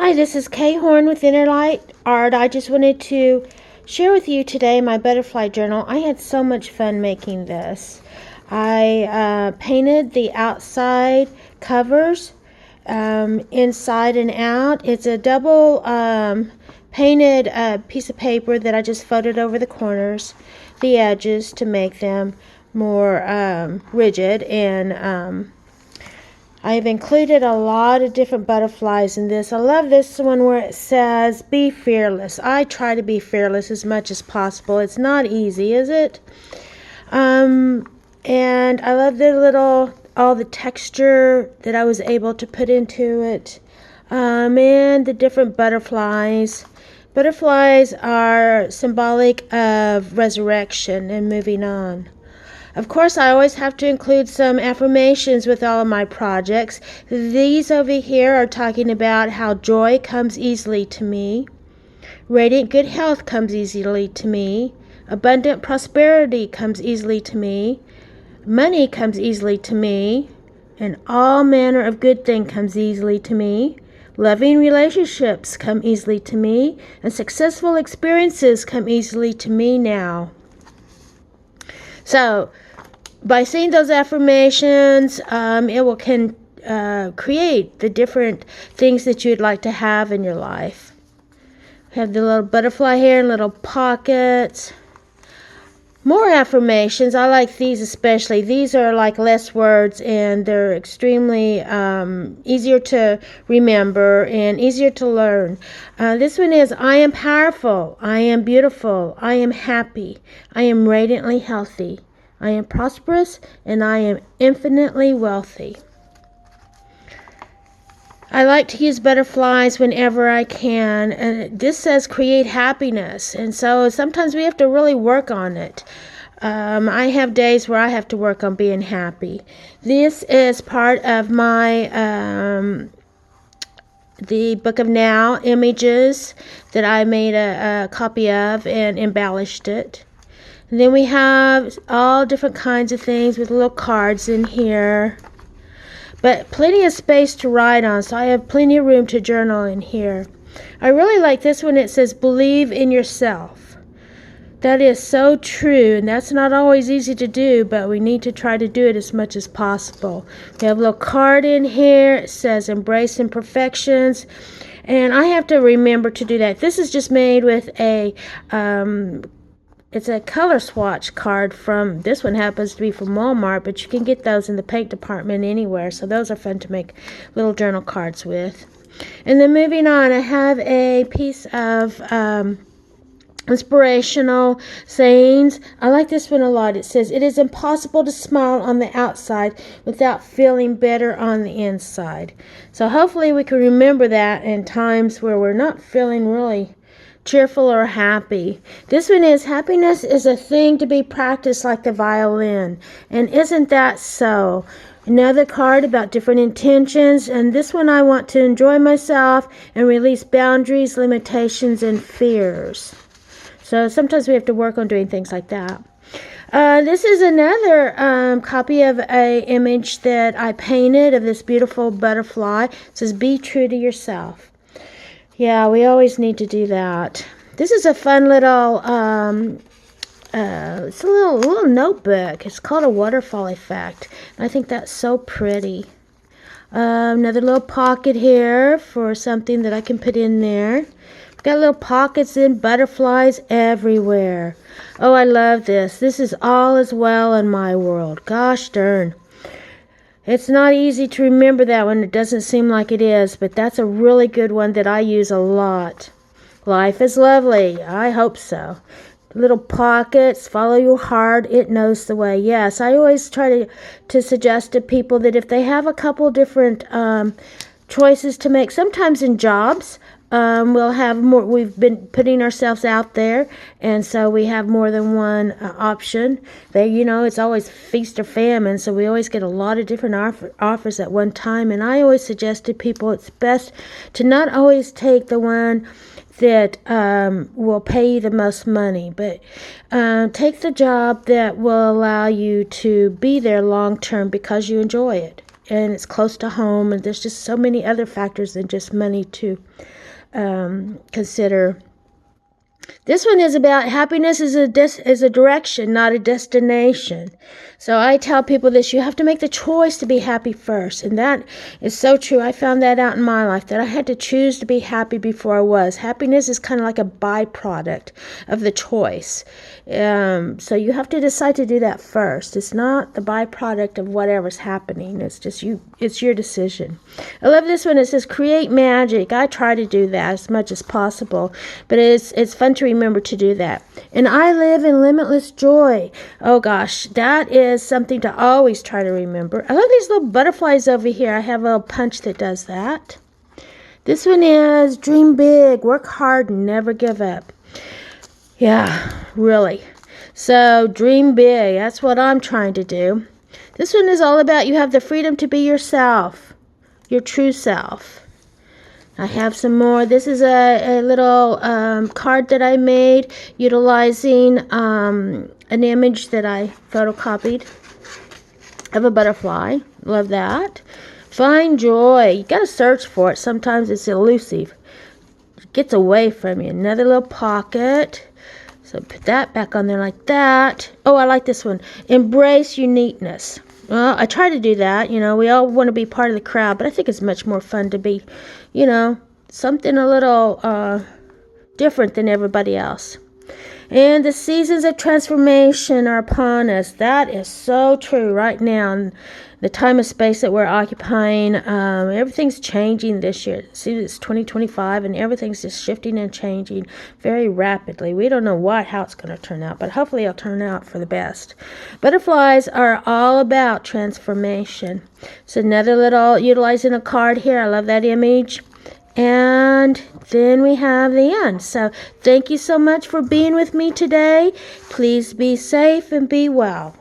Hi, this is Kay Horn with Inner Light Art. I just wanted to share with you today my butterfly journal. I had so much fun making this. I painted the outside covers inside and out. It's a double painted piece of paper that I just folded over the corners, the edges, to make them more rigid, and I've included a lot of different butterflies in this. I love this one where it says, be fearless. I try to be fearless as much as possible. It's not easy, is it? And I love all the texture that I was able to put into it. And the different butterflies. Butterflies are symbolic of resurrection and moving on. Of course, I always have to include some affirmations with all of my projects. These over here are talking about how joy comes easily to me, radiant good health comes easily to me, abundant prosperity comes easily to me, money comes easily to me, and all manner of good thing comes easily to me. Loving relationships come easily to me, and successful experiences come easily to me now. So, by saying those affirmations, it will create the different things that you'd like to have in your life. Have the little butterfly here and little pockets. More affirmations. I like these especially. These are like less words, and they're extremely easier to remember and easier to learn. This one is, I am powerful, I am beautiful, I am happy, I am radiantly healthy, I am prosperous, and I am infinitely wealthy. I like to use butterflies whenever I can. And this says create happiness. And so sometimes we have to really work on it. I have days where I have to work on being happy. This is part of my the Book of Now images that I made a copy of and embellished it. And then we have all different kinds of things with little cards in here. But plenty of space to write on, so I have plenty of room to journal in here. I really like this one. It says, believe in yourself. That is so true, and that's not always easy to do, but we need to try to do it as much as possible. We have a little card in here. It says, embrace imperfections. And I have to remember to do that. This is just made with it's a color swatch card from, this one happens to be from Walmart, but you can get those in the paint department anywhere. So those are fun to make little journal cards with. And then moving on, I have a piece of inspirational sayings. I like this one a lot. It says, it is impossible to smile on the outside without feeling better on the inside. So hopefully we can remember that in times where we're not feeling really cheerful or happy. This one is, happiness is a thing to be practiced like the violin. And isn't that so? Another card about different intentions. And this one, I want to enjoy myself and release boundaries, limitations, and fears. So sometimes we have to work on doing things like that. This is another copy of an image that I painted of this beautiful butterfly. It says, be true to yourself. Yeah, we always need to do that. This is a fun little, it's a little notebook. It's called a waterfall effect. And I think that's so pretty. Another little pocket here for something that I can put in there. Got little pockets and butterflies everywhere. Oh, I love this. This is all as well in my world. Gosh darn. It's not easy to remember that one. It doesn't seem like it is, but that's a really good one that I use a lot. Life is lovely. I hope so. Little pockets, follow your heart, it knows the way. Yes, I always try to suggest to people that if they have a couple different choices to make, sometimes in jobs, we'll have more. We've been putting ourselves out there, and so we have more than one option. It's always feast or famine, so we always get a lot of different offers at one time. And I always suggest to people it's best to not always take the one that will pay you the most money, but take the job that will allow you to be there long term because you enjoy it. and it's close to home, and there's just so many other factors than just money to consider. This one is about happiness is a direction, not a destination. So I tell people this: you have to make the choice to be happy first. And that is so true. I found that out in my life, that I had to choose to be happy before I was. Happiness is kind of like a byproduct of the choice. So you have to decide to do that first. It's not the byproduct of whatever's happening. It's just you. It's your decision. I love this one. It says create magic. I try to do that as much as possible, but it's fun to remember to do that. And I live in limitless joy. Oh gosh, that is something to always try to remember. I love these little butterflies over here. I have a little punch that does that. This one is dream big, work hard, and never give up. Yeah, really. So dream big. That's what I'm trying to do. This one is all about you have the freedom to be yourself, your true self. I have some more. This is a little card that I made utilizing an image that I photocopied of a butterfly. Love that. Find joy. You got to search for it. Sometimes it's elusive. It gets away from you. Another little pocket. So put that back on there like that. Oh, I like this one. Embrace uniqueness. Well, I try to do that. You know, we all want to be part of the crowd, but I think it's much more fun to be, you know, something a little different than everybody else. And the seasons of transformation are upon us. That is so true right now. In the time and space that we're occupying, everything's changing this year. See, it's 2025, and everything's just shifting and changing very rapidly. We don't know how it's going to turn out, but hopefully it'll turn out for the best. Butterflies are all about transformation. So another little utilizing a card here. I love that image. And then we have the end. So thank you so much for being with me today. Please be safe and be well.